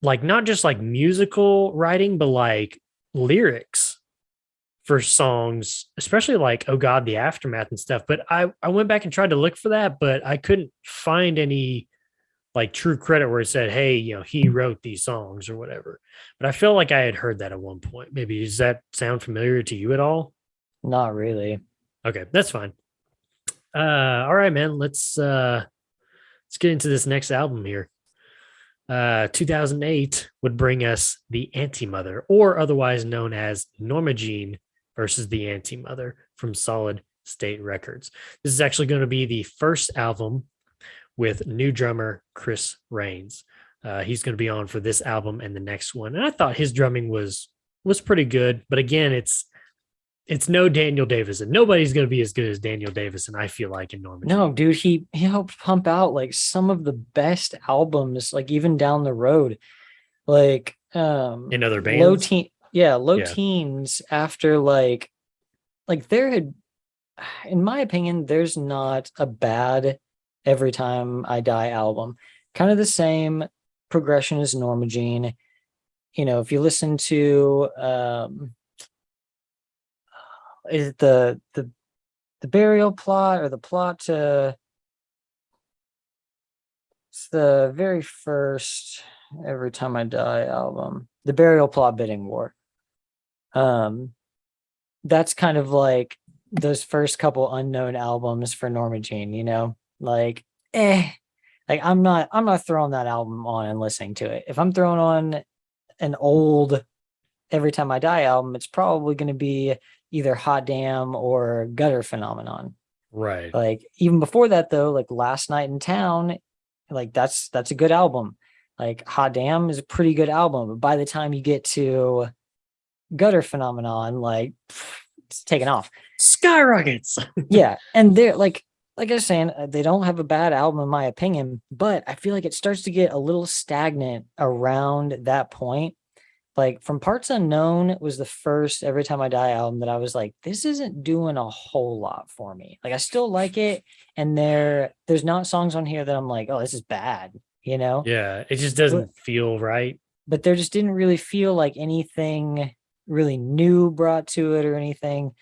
not just like musical writing, but like lyrics for songs, especially like "Oh God, the Aftermath" and stuff. But I went back and tried to look for that, but I couldn't find any like true credit where it said, "Hey, he wrote these songs" or whatever. But I feel like I had heard that at one point. Maybe does that sound familiar to you at all? Not really. Okay, that's fine. All right, man. Let's get into this next album here. 2008 would bring us The Anti-Mother, or otherwise known as Norma Jean versus The Anti-Mother from Solid State Records. This is actually going to be the first album with new drummer Chris Rains. He's going to be on for this album and the next one. And I thought his drumming was pretty good, but again, it's no Daniel Davison. Nobody's going to be as good as Daniel Davison, I feel like, in Norma Jean. No, dude, he helped pump out like some of the best albums, like even down the road, like in other bands. Low teens after like there had, in my opinion, there's not a bad Every Time I Die album. Kind of the same progression as Norma Jean. If you listen to is it the burial plot or the plot to, it's the very first Every Time I Die album, the Burial Plot Bidding War. That's kind of like those first couple unknown albums for Norma Jean, like I'm not throwing that album on and listening to it. If I'm throwing on an old Every Time I Die album, it's probably going to be either Hot Damn or Gutter Phenomenon. Right. Like even before that though, like Last Night in Town, like that's a good album. Like Hot Damn is a pretty good album, but by the time you get to Gutter Phenomenon, like it's taken off. Skyrockets. Yeah, and they're like I was saying, they don't have a bad album in my opinion, but I feel like it starts to get a little stagnant around that point. Like From Parts Unknown was the first Every Time I Die album that I was like, this isn't doing a whole lot for me. Like I still like it, and there's not songs on here that I'm like, oh, this is bad, Yeah, it just doesn't feel right. But there just didn't really feel like anything really new brought to it or anything.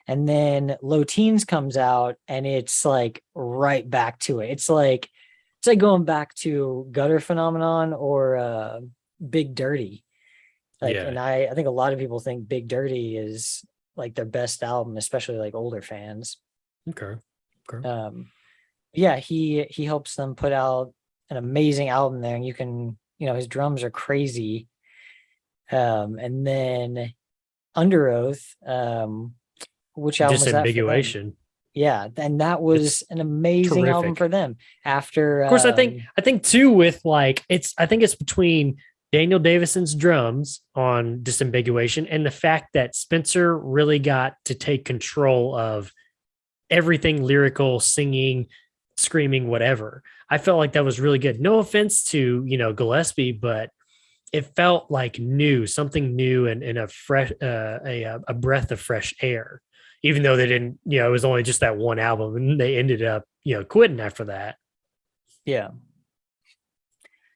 And then Low Teens comes out and it's like right back to it. It's like going back to Gutter Phenomenon or Big Dirty. And I think a lot of people think Big Dirty is like their best album, especially like older fans. Okay. He helps them put out an amazing album there, and you can, his drums are crazy. And then Under Oath, which album was that? Disambiguation. Yeah, and that was an amazing album for them. After, of course, I think too with like I think it's between Daniel Davison's drums on Disambiguation and the fact that Spencer really got to take control of everything lyrical, singing, screaming, whatever. I felt like that was really good. No offense to, Gillespie, but it felt like new, something new and a fresh, a breath of fresh air, even though they didn't, it was only just that one album and they ended up, quitting after that. Yeah.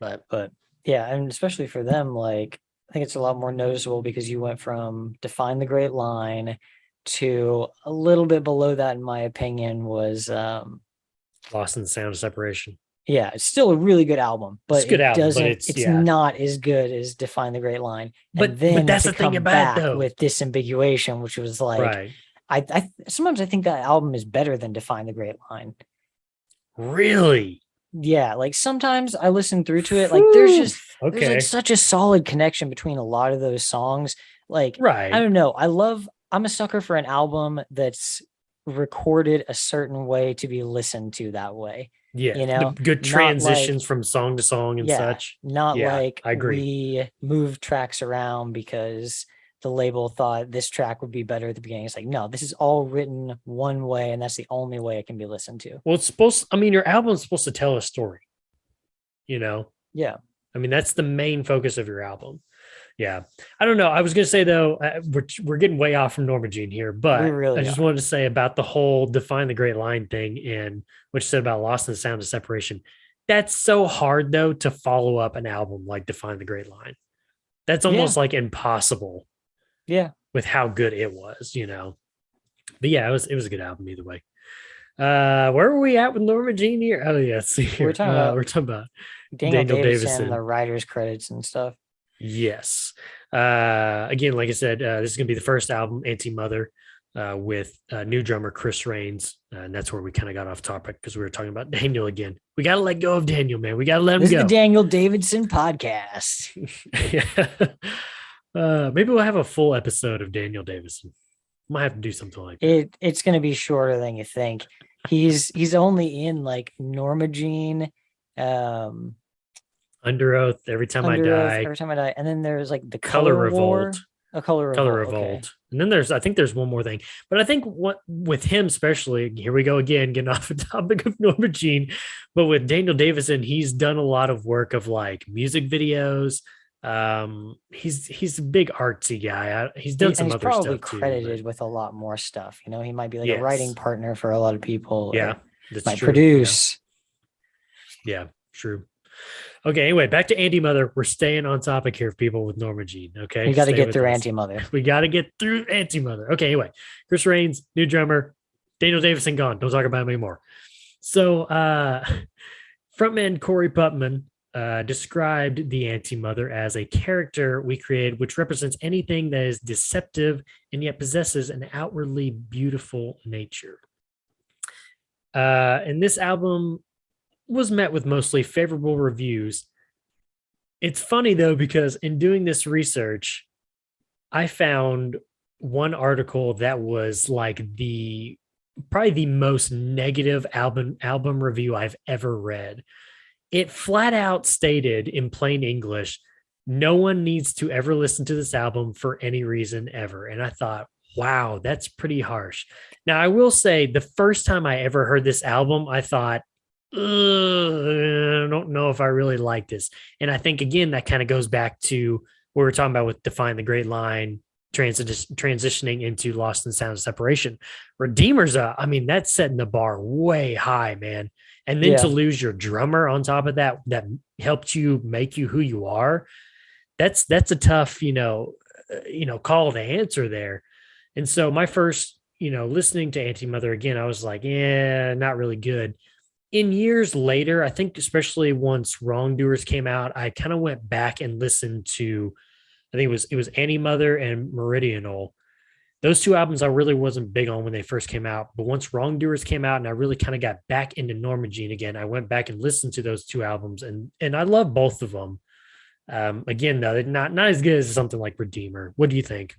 But yeah, and especially for them, like, I think it's a lot more noticeable because you went from Define the Great Line to a little bit below that, in my opinion, was Lost in the Sound of Separation. Yeah, it's still a really good album, but it's good album, but it's not as good as Define the Great Line. But that's the thing about it, though. With Disambiguation, which was like, right. I sometimes I think that album is better than Define the Great Line. Really? Yeah, like sometimes I listen through to it, like there's like such a solid connection between a lot of those songs. Like, right. I don't know. I'm a sucker for an album that's recorded a certain way to be listened to that way. Yeah, good transitions from song to song and such. Not like I agree. We moved tracks around because the label thought this track would be better at the beginning. It's like, no, this is all written one way, and that's the only way it can be listened to. Well, your album's supposed to tell a story, Yeah. I mean, that's the main focus of your album. Yeah. I don't know. I was going to say, though, we're getting way off from Norma Jean here, but I just wanted to say about the whole Define the Great Line thing and what you said about Lost in the Sound of Separation. That's so hard, though, to follow up an album like Define the Great Line. That's almost like impossible. Yeah. with how good it was, But yeah, it was a good album either way. Where were we at with Norma Jean here? Oh yeah, see here. We're talking about Daniel Davison, the writer's credits and stuff. Yes. Again, like I said, this is gonna be the first album, Anti-Mother, with new drummer Chris Rains, and that's where we kind of got off topic because we were talking about Daniel again. We got to let go of Daniel, man. We got to let him go. This is the Daniel Davidson podcast. Yeah. Maybe we'll have a full episode of Daniel Davison. Might have to do something like that. It's going to be shorter than you think. He's only in like Norma Jean, Under Oath, Every Time I Die, and then there's like the Color Revolt. Color Revolt. Okay. And then I think there's one more thing, but I think what with him especially, here we go again, getting off the topic of Norma Jean, but with Daniel Davison, he's done a lot of work of like music videos. He's a big artsy guy. He's done some other stuff too. He's probably credited with a lot more stuff. He might be like a writing partner for a lot of people. Yeah, that's might true. Produce. Yeah, true. Okay, anyway, back to Anti-Mother. We're staying on topic here, people, with Norma Jean. Okay, we got to get through Anti-Mother. We got to get through Anti-Mother. Okay, anyway, Chris Rains, new drummer, Daniel Davison gone. Don't talk about him anymore. So, frontman Corey Putman described the Anti-Mother as a character we created which represents anything that is deceptive and yet possesses an outwardly beautiful nature. And this album was met with mostly favorable reviews. It's funny though, because in doing this research, I found one article that was like probably the most negative album review I've ever read. It flat out stated in plain English, no one needs to ever listen to this album for any reason ever. And I thought, wow, that's pretty harsh. Now, I will say the first time I ever heard this album, I thought, I don't know if I really like this. And I think, again, that kind of goes back to what we were talking about with Define the Great Line, transitioning into Lost in Sound of Separation. Redeemer's, that's setting the bar way high, man. And then to lose your drummer on top of that helped you make you who you are. That's a tough, call to answer there. And so my first, listening to Anti-Mother again, I was like, not really good. In years later, I think especially once Wrongdoers came out, I kind of went back and listened to, I think it was Anti-Mother and Meridional. Those two albums I really wasn't big on when they first came out, but once Wrongdoers came out and I really kind of got back into Norma Jean again, I went back and listened to those two albums, and I love both of them. Again, though, not as good as something like Redeemer. What do you think?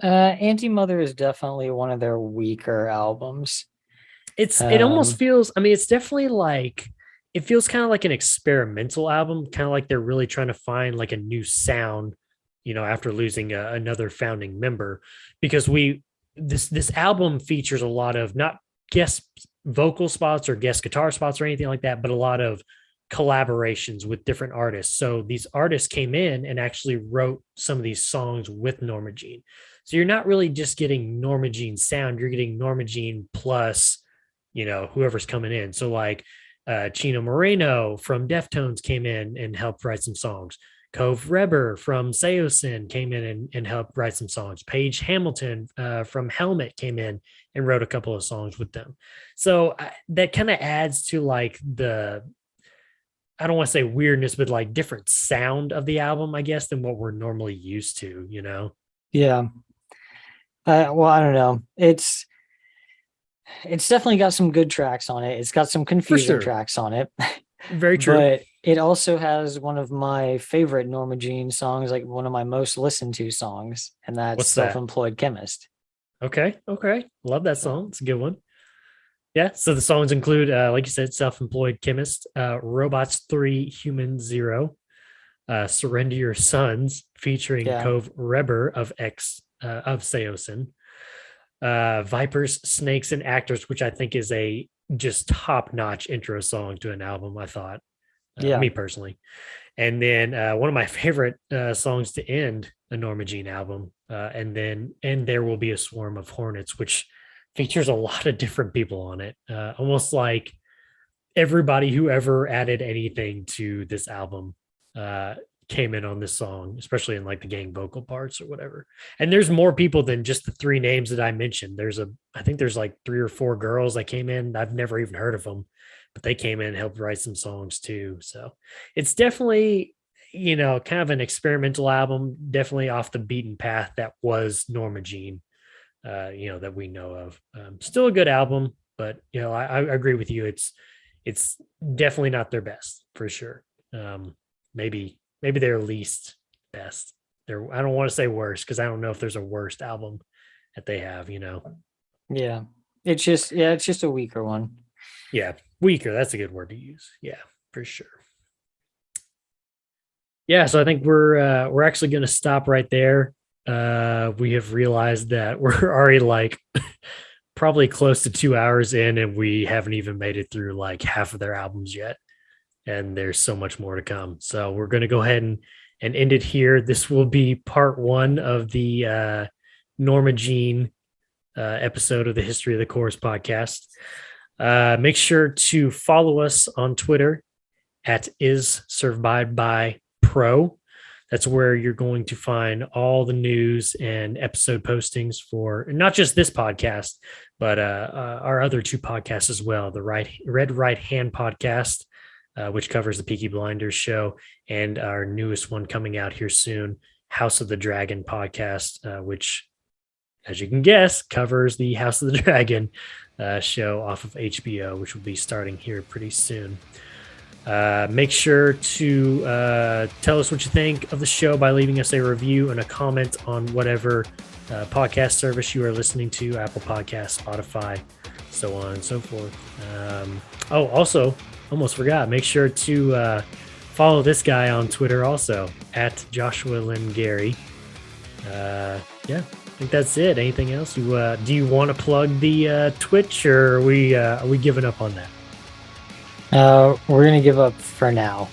Anti-Mother is definitely one of their weaker albums. It almost feels, it's definitely like, it feels kind of like an experimental album, kind of like they're really trying to find like a new sound, after losing another founding member, because this album features a lot of not guest vocal spots or guest guitar spots or anything like that, but a lot of collaborations with different artists. So these artists came in and actually wrote some of these songs with Norma Jean. So you're not really just getting Norma Jean's sound, you're getting Norma Jean plus, whoever's coming in. So like Chino Moreno from Deftones came in and helped write some songs. Cove Reber from Seosin came in and helped write some songs. Paige Hamilton from Helmet came in and wrote a couple of songs with them. So that kind of adds to like I don't want to say weirdness, but like different sound of the album, I guess, than what we're normally used to, Yeah. Well, I don't know. It's definitely got some good tracks on it. It's got some confusing tracks on it. Very true. But it also has one of my favorite Norma Jean songs, like one of my most listened to songs, and that's Self-Employed Chemist. Okay. Love that song. It's a good one. Yeah. So the songs include, like you said, Self-Employed Chemist, Robots 3, Human 0, Surrender Your Sons, featuring Cove Reber of Seosin, Vipers, Snakes, and Actors, which I think is a just top-notch intro song to an album, I thought. Me personally. And then one of my favorite songs to end a Norma Jean album, and There Will Be a Swarm of Hornets, which features a lot of different people on it, almost like everybody who ever added anything to this album came in on this song, especially in like the gang vocal parts or whatever. And there's more people than just the three names that I mentioned. I think there's like 3 or 4 girls that came in. I've never even heard of them, but they came in and helped write some songs too. So it's definitely, kind of an experimental album, definitely off the beaten path that was Norma Jean, that we know of. Still a good album, but I agree with you. It's definitely not their best for sure. Maybe their least best. I don't want to say worst because I don't know if there's a worst album that they have. Yeah, it's just a weaker one. Yeah, weaker. That's a good word to use. Yeah, for sure. Yeah, so I think we're actually going to stop right there. We have realized that we're already like probably close to 2 hours in, and we haven't even made it through like half of their albums yet. And there's so much more to come. So we're going to go ahead and end it here. This will be part 1 of the Norma Jean episode of the History of the Chorus podcast. Make sure to follow us on Twitter at @issurvived_by_pro. That's where you're going to find all the news and episode postings for not just this podcast, but our other 2 podcasts as well. The Red Right Hand podcast, which covers the Peaky Blinders show, and our newest one coming out here soon, House of the Dragon podcast, which, as you can guess, covers the House of the Dragon show off of HBO, which will be starting here pretty soon. Make sure to tell us what you think of the show by leaving us a review and a comment on whatever podcast service you are listening to, Apple Podcasts, Spotify, so on and so forth. Also, almost forgot, make sure to follow this guy on Twitter also, at Joshua Lynn Gary. I think that's it. Anything else? Do you want to plug the Twitch, or are we giving up on that? We're gonna give up for now.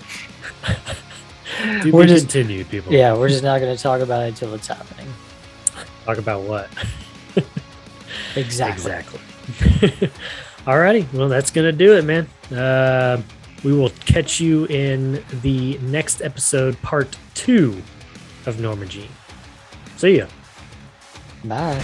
We're just continued, people. Yeah, we're just not gonna talk about it until it's happening. Talk about what? Exactly. Alrighty, well, that's gonna do it, man. We will catch you in the next episode, part 2 of Norma Jean. See ya. Bye.